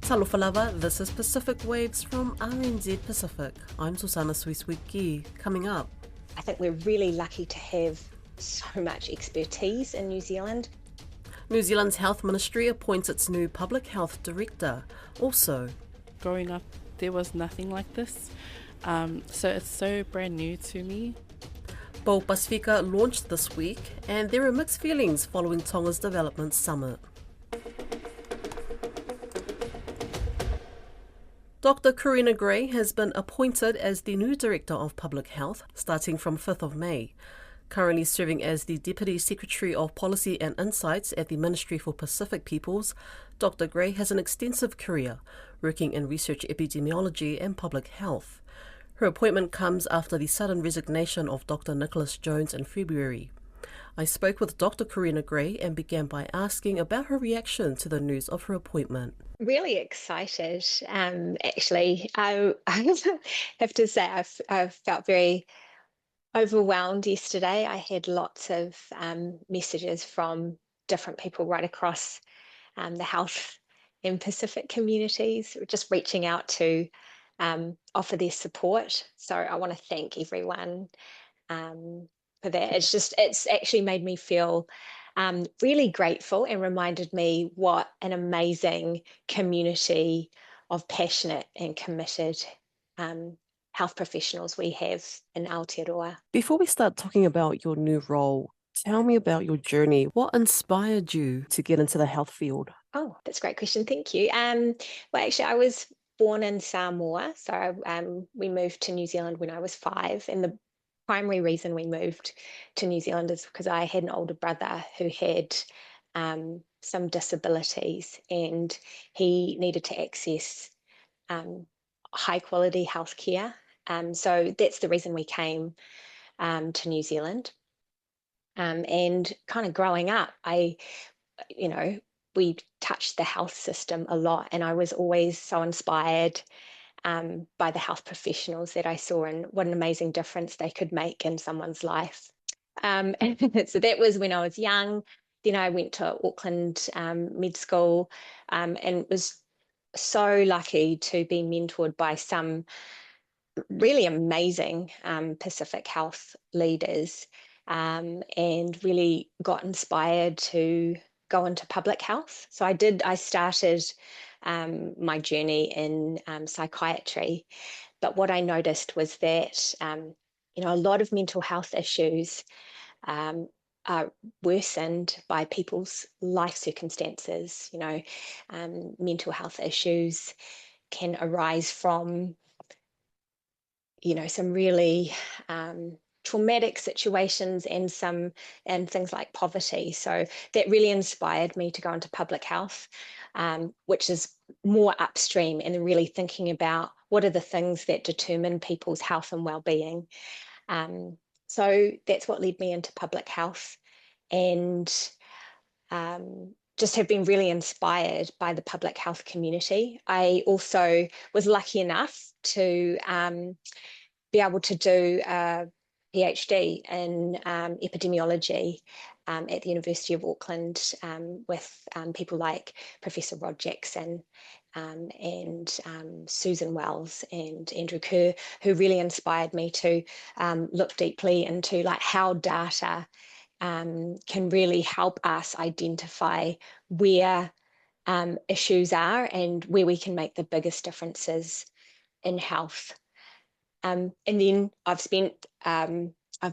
Talofa lava, this is Pacific Waves from RNZ Pacific. I'm Susana Suiswiki. Coming up, I think we're really lucky to have so much expertise in New Zealand. New Zealand's Health Ministry appoints its new Public Health Director. Also, Growing up, there was nothing like this, so it's so brand new to me. Bo Pacifica launched this week, and there are mixed feelings following Tonga's Development Summit. Dr. Karina Gray has been appointed as the new Director of Public Health starting from 5th of May. Currently serving as the Deputy Secretary of Policy and Insights at the Ministry for Pacific Peoples, Dr. Gray has an extensive career working in research epidemiology and public health. Her appointment comes after the sudden resignation of Dr. Nicholas Jones in February. I spoke with Dr. Karina Gray and began by asking about her reaction to the news of her appointment. Really excited, actually. I have to say I felt very overwhelmed yesterday. I had lots of messages from different people right across the health and Pacific communities, just reaching out to offer their support. So I want to thank everyone for that. It's actually made me feel really grateful and reminded me what an amazing community of passionate and committed health professionals we have in Aotearoa. Before we start talking about your new role, tell me about your journey. What inspired you to get into the health field? Oh, that's a great question. Thank you. Well, actually, I was born in Samoa, so we moved to New Zealand when I was 5, and the primary reason we moved to New Zealand is because I had an older brother who had some disabilities, and he needed to access high quality healthcare. So that's the reason we came to New Zealand. And kind of growing up, we touched the health system a lot, and I was always so inspired by the health professionals that I saw and what an amazing difference they could make in someone's life. And so that was when I was young. Then I went to Auckland Med School and was so lucky to be mentored by some really amazing Pacific health leaders and really got inspired to go into public health. So I started my journey in psychiatry, but what I noticed was that a lot of mental health issues are worsened by people's life circumstances. Mental health issues can arise from some really traumatic situations and things like poverty. So that really inspired me to go into public health, which is more upstream and really thinking about what are the things that determine people's health and well-being. So that's what led me into public health, and just have been really inspired by the public health community. I also was lucky enough to be able to do a PhD in epidemiology at the University of Auckland with people like Professor Rod Jackson and Susan Wells and Andrew Kerr, who really inspired me to look deeply into how data can really help us identify where issues are and where we can make the biggest differences in health. And then I've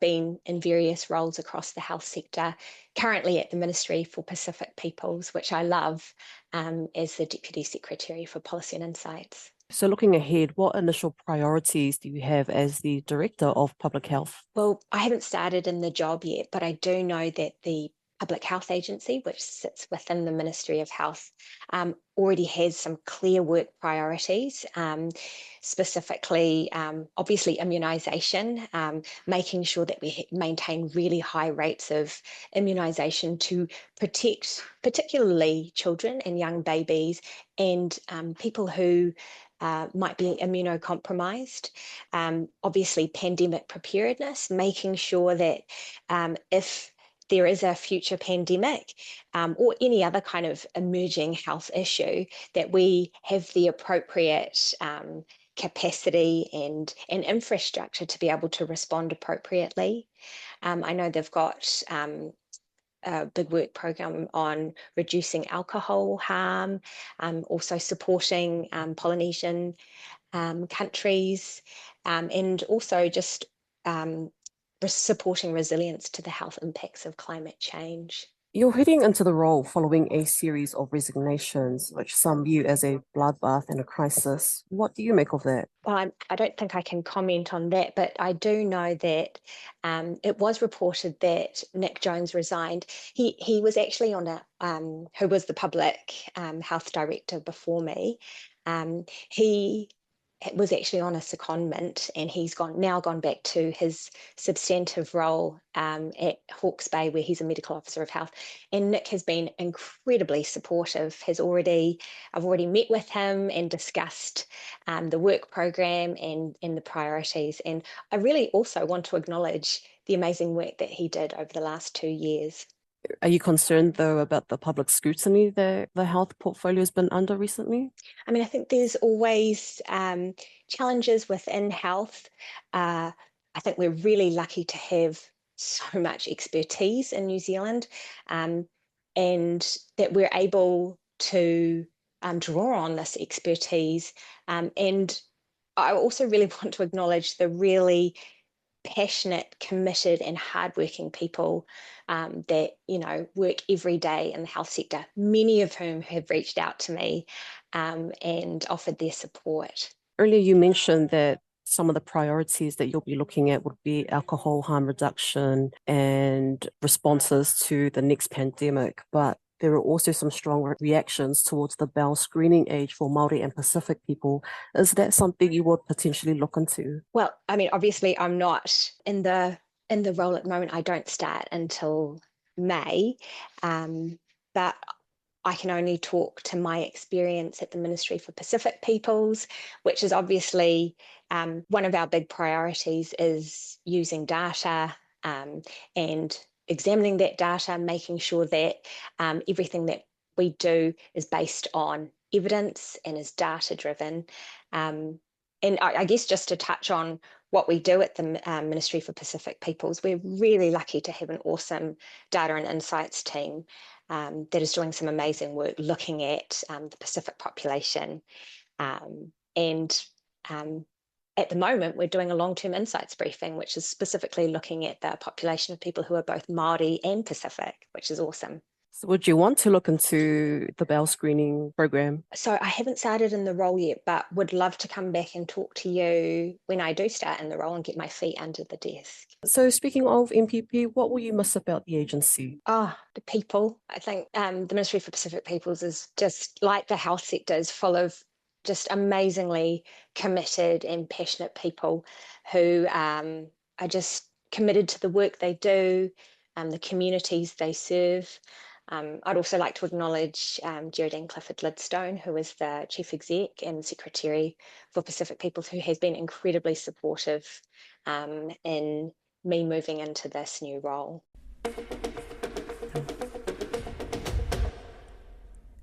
been in various roles across the health sector, currently at the Ministry for Pacific Peoples, which I love, as the Deputy Secretary for Policy and Insights. So looking ahead, what initial priorities do you have as the Director of Public Health? Well, I haven't started in the job yet, but I do know that the Public Health Agency, which sits within the Ministry of Health, already has some clear work priorities, specifically, obviously, immunisation, making sure that we maintain really high rates of immunisation to protect particularly children and young babies and people who might be immunocompromised. Obviously, pandemic preparedness, making sure that if there is a future pandemic or any other kind of emerging health issue, that we have the appropriate capacity and infrastructure to be able to respond appropriately. I know they've got a big work program on reducing alcohol harm, also supporting Polynesian countries, and also just supporting resilience to the health impacts of climate change. You're heading into the role following a series of resignations, which some view as a bloodbath and a crisis. What do you make of that? Well, I don't think I can comment on that, but I do know that it was reported that Nick Jones resigned. He was actually on who was the public health director before me. He was actually on a secondment, and he's now gone back to his substantive role at Hawke's Bay, where he's a medical officer of health. And Nick has been incredibly supportive. I've already met with him and discussed the work program and the priorities. And I really also want to acknowledge the amazing work that he did over the last 2 years. Are you concerned, though, about the public scrutiny that the health portfolio has been under recently? I mean, I think there's always challenges within health. I think we're really lucky to have so much expertise in New Zealand, and that we're able to draw on this expertise. And I also really want to acknowledge the really passionate, committed and hardworking people that, work every day in the health sector, many of whom have reached out to me and offered their support. Earlier, you mentioned that some of the priorities that you'll be looking at would be alcohol harm reduction and responses to the next pandemic, but there are also some strong reactions towards the Bell screening age for Māori and Pacific people. Is that something you would potentially look into? Well, I mean, obviously I'm not in the role at the moment. I don't start until May, but I can only talk to my experience at the Ministry for Pacific Peoples, which is obviously one of our big priorities is using data and examining that data, making sure that everything that we do is based on evidence and is data-driven. And I guess just to touch on what we do at the Ministry for Pacific Peoples, we're really lucky to have an awesome data and insights team that is doing some amazing work looking at the Pacific population. And at the moment, we're doing a long-term insights briefing, which is specifically looking at the population of people who are both Māori and Pacific, which is awesome. So would you want to look into the Bell screening program? So I haven't started in the role yet, but would love to come back and talk to you when I do start in the role and get my feet under the desk. So speaking of MPP, what will you miss about the agency? Oh, the people. I think the Ministry for Pacific Peoples is just like the health sector, is full of just amazingly committed and passionate people who are just committed to the work they do, the communities they serve. I'd also like to acknowledge Geraldine Clifford-Lidstone, who is the Chief Exec and Secretary for Pacific Peoples, who has been incredibly supportive in me moving into this new role.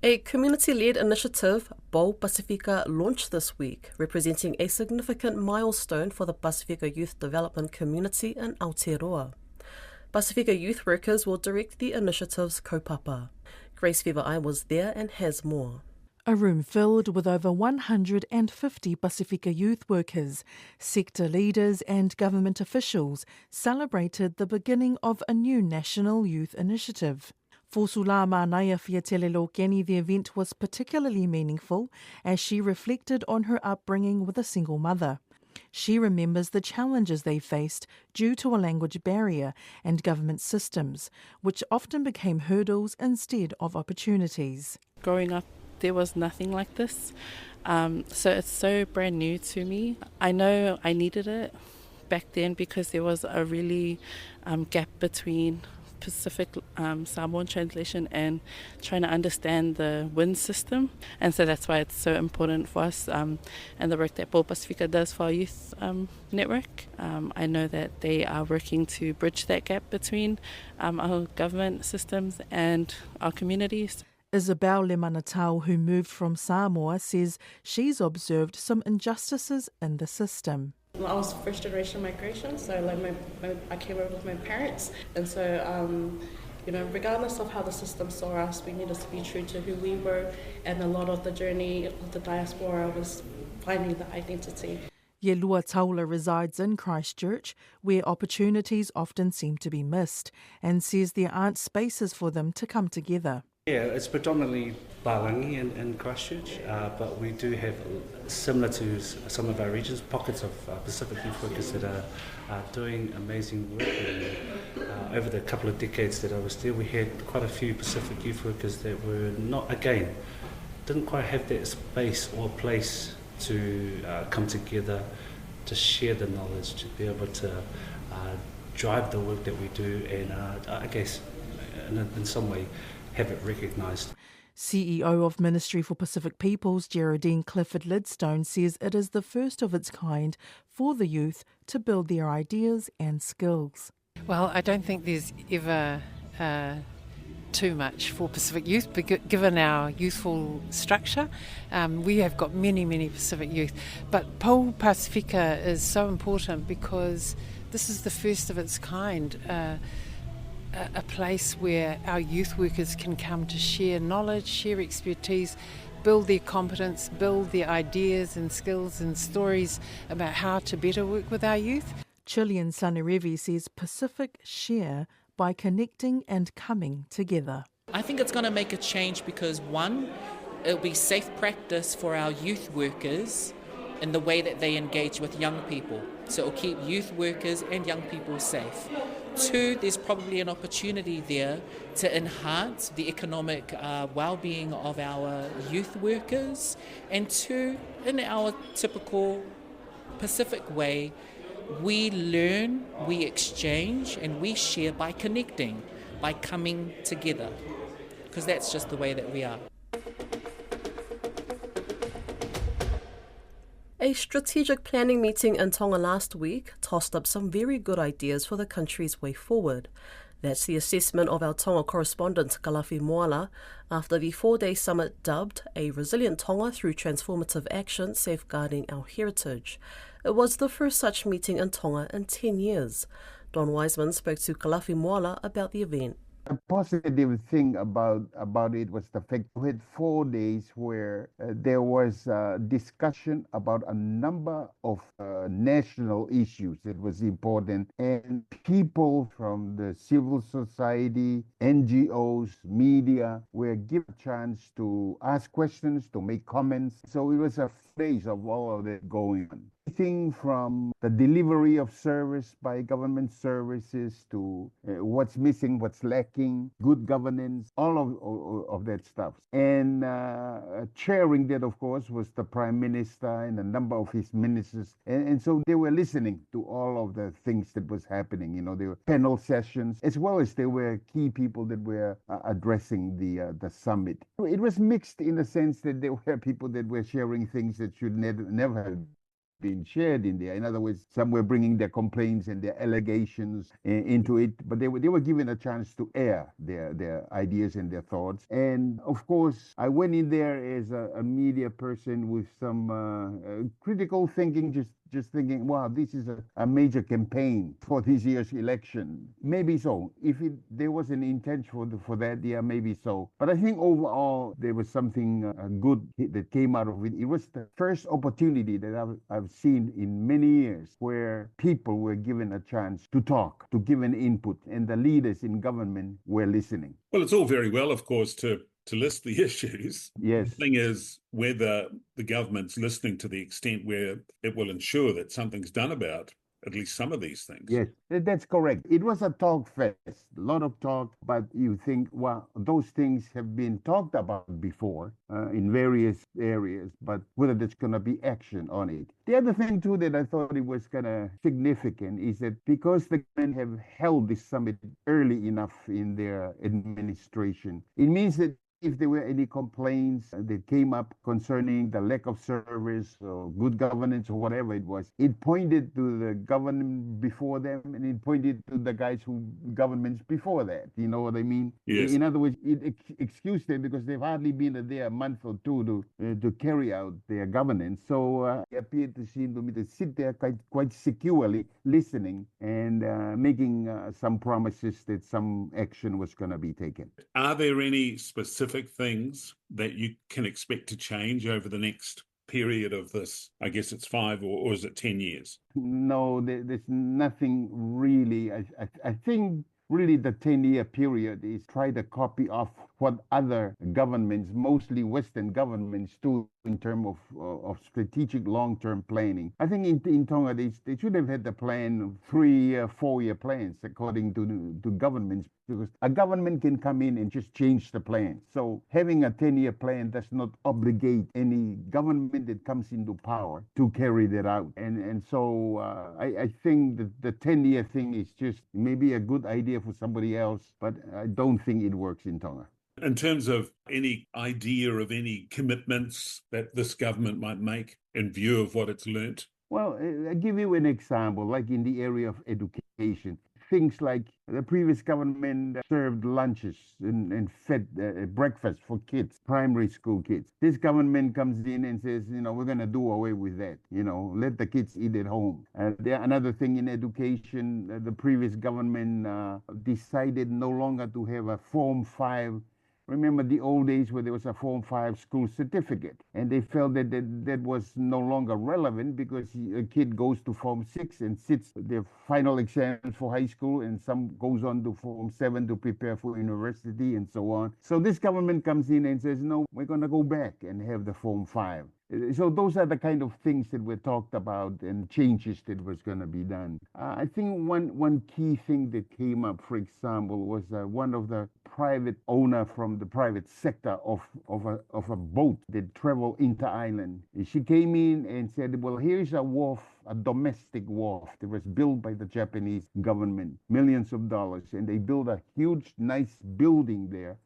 A community-led initiative, Bo Pacifica, launched this week, representing a significant milestone for the Pacifica youth development community in Aotearoa. Pacifica youth workers will direct the initiative's kaupapa. Grace Fever-Eye was there and has more. A room filled with over 150 Pacifica youth workers, sector leaders and government officials celebrated the beginning of a new national youth initiative. For Sulama Naya Fiatelelo Kenny, the event was particularly meaningful as she reflected on her upbringing with a single mother. She remembers the challenges they faced due to a language barrier and government systems, which often became hurdles instead of opportunities. Growing up, there was nothing like this, so it's so brand new to me. I know I needed it back then because there was a really gap between Pacific Samoan translation and trying to understand the wind system. And so that's why it's so important for us and the work that Pō Pacifica does for our youth network. I know that they are working to bridge that gap between our government systems and our communities. Isabel Lemanatau, who moved from Samoa, says she's observed some injustices in the system. I was first generation migration, so I came over with my parents, and so regardless of how the system saw us, we needed to be true to who we were, and a lot of the journey of the diaspora was finding the identity. Yelua Taula resides in Christchurch, where opportunities often seem to be missed, and says there aren't spaces for them to come together. Yeah, it's predominantly Palangi in Christchurch, but we do have, similar to some of our regions, pockets of Pacific youth workers that are doing amazing work. And, over the couple of decades that I was there, we had quite a few Pacific youth workers that were didn't quite have that space or place to come together, to share the knowledge, to be able to drive the work that we do, and I guess in some way have it recognised. CEO of Ministry for Pacific Peoples, Geraldine Clifford Lidstone, says it is the first of its kind for the youth to build their ideas and skills. Well, I don't think there's ever too much for Pacific youth, but given our youthful structure. We have got many Pacific youth, but Pō Pacifica is so important because this is the first of its kind, a place where our youth workers can come to share knowledge, share expertise, build their competence, build their ideas and skills and stories about how to better work with our youth. Chilean Sanurevi says Pacific share by connecting and coming together. I think it's going to make a change because, one, it'll be safe practice for our youth workers in the way that they engage with young people. So it'll keep youth workers and young people safe. Two, there's probably an opportunity there to enhance the economic well-being of our youth workers. And two, in our typical Pacific way, we learn, we exchange, and we share by connecting, by coming together, because that's just the way that we are. A strategic planning meeting in Tonga last week tossed up some very good ideas for the country's way forward. That's the assessment of our Tonga correspondent, Kalafi Moala, after the 4-day summit dubbed A Resilient Tonga Through Transformative Action Safeguarding Our Heritage. It was the first such meeting in Tonga in 10 years. Don Wiseman spoke to Kalafi Moala about the event. A positive thing about it was the fact we had 4 days where there was discussion about a number of national issues that was important, and people from the civil society, NGOs, media were given a chance to ask questions, to make comments. So it was a phase of all of that going on. Everything from the delivery of service by government services to what's missing, what's lacking, good governance, all of that stuff. And chairing that, of course, was the Prime Minister and a number of his ministers. And so they were listening to all of the things that was happening. You know, there were panel sessions, as well as there were key people that were addressing the summit. It was mixed in the sense that there were people that were sharing things that should never have been shared in there. In other words, some were bringing their complaints and their allegations into it, but they were given a chance to air their ideas and their thoughts. And of course, I went in there as a media person with some critical thinking, just thinking, wow, this is a major campaign for this year's election. Maybe so. If there was an intent for that, yeah, maybe so. But I think overall, there was something good that came out of it. It was the first opportunity that I've seen in many years where people were given a chance to talk, to give an input, and the leaders in government were listening. Well, it's all very well, of course, to list the issues. Yes. The thing is whether the government's listening to the extent where it will ensure that something's done about at least some of these things. Yes, that's correct. It was a talk fest, a lot of talk, but you think, well, those things have been talked about before in various areas, but whether there's going to be action on it. The other thing, too, that I thought it was kind of significant is that because the government have held this summit early enough in their administration, it means that if there were any complaints that came up concerning the lack of service or good governance or whatever it was, it pointed to the government before them and it pointed to the guys who governments before that. You know what I mean? Yes. In other words, it excused them because they've hardly been there a month or two to carry out their governance. So it appeared to seem to me to sit there quite securely listening and making some promises that some action was going to be taken. Are there any specific things that you can expect to change over the next period of this? I guess it's 5 or is it 10 years? No, there's nothing really. I think really the 10-year period is try to copy off what other governments, mostly Western governments, do in terms of strategic long-term planning. I think in Tonga, they should have had the plan, 3-year, 4-year plans, according to governments, because a government can come in and just change the plan. So having a 10-year plan does not obligate any government that comes into power to carry that out. And so I think that the 10-year thing is just maybe a good idea for somebody else, but I don't think it works in Tonga. In terms of any idea of any commitments that this government might make in view of what it's learnt? Well, I'll give you an example, like in the area of education. Things like the previous government served lunches and fed breakfast for kids, primary school kids. This government comes in and says, we're going to do away with that. Let the kids eat at home. Another thing in education, the previous government decided no longer to have a Form 5. Remember the old days where there was a Form 5 school certificate, and they felt that was no longer relevant because a kid goes to Form 6 and sits their final exams for high school, and some goes on to Form 7 to prepare for university and so on. So this government comes in and says, no, we're going to go back and have the Form 5. So those are the kind of things that were talked about and changes that was going to be done. I think one key thing that came up, for example, was one of the private owner from the private sector of a boat that traveled inter-island. She came in and said, well, here's a wharf, a domestic wharf that was built by the Japanese government, millions of dollars, and they built a huge, nice building there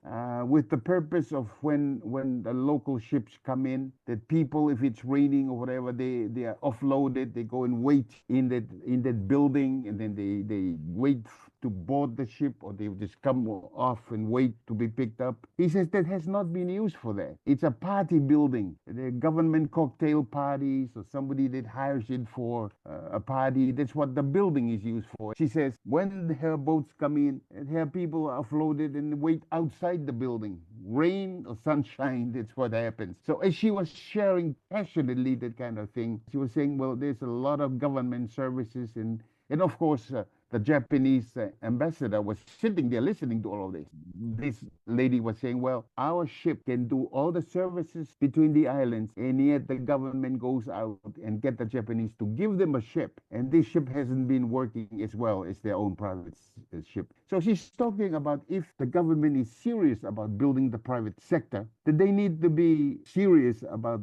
with the purpose of when the local ships come in, that people, if it's raining or whatever, they are offloaded, they go and wait in that building, and then they wait to board the ship, or they just come off and wait to be picked up. He says that has not been used for that. It's a party building. The government cocktail parties, or somebody that hires it for a party, that's what the building is used for. She says when her boats come in, her people are offloaded and wait outside the building. Rain or sunshine, that's what happens. So as she was sharing passionately that kind of thing, she was saying, well, there's a lot of government services, and of course, the Japanese ambassador was sitting there listening to all of this. This lady was saying, well, our ship can do all the services between the islands, and yet the government goes out and get the Japanese to give them a ship, and this ship hasn't been working as well as their own private ship. So she's talking about, if the government is serious about building the private sector, that they need to be serious about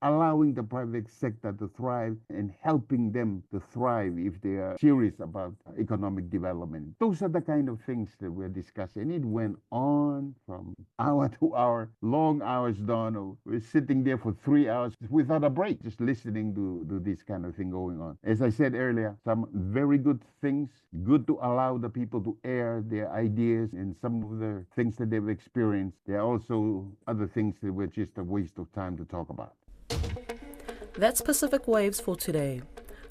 allowing the private sector to thrive and helping them to thrive if they are serious about economic development. Those are the kind of things that we're discussing. It went on from hour to hour, long hours, Donald. We're sitting there for 3 hours without a break, just listening to this kind of thing going on. As I said earlier, some very good things, good to allow the people to air their ideas and some of the things that they've experienced. There are also other things that were just a waste of time to talk about. That's Pacific Waves for today.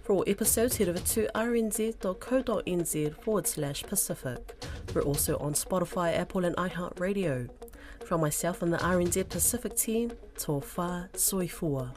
For all episodes, head over to rnz.co.nz/Pacific. We're also on Spotify, Apple and iHeartRadio. From myself and the RNZ Pacific team, tō whā soifua.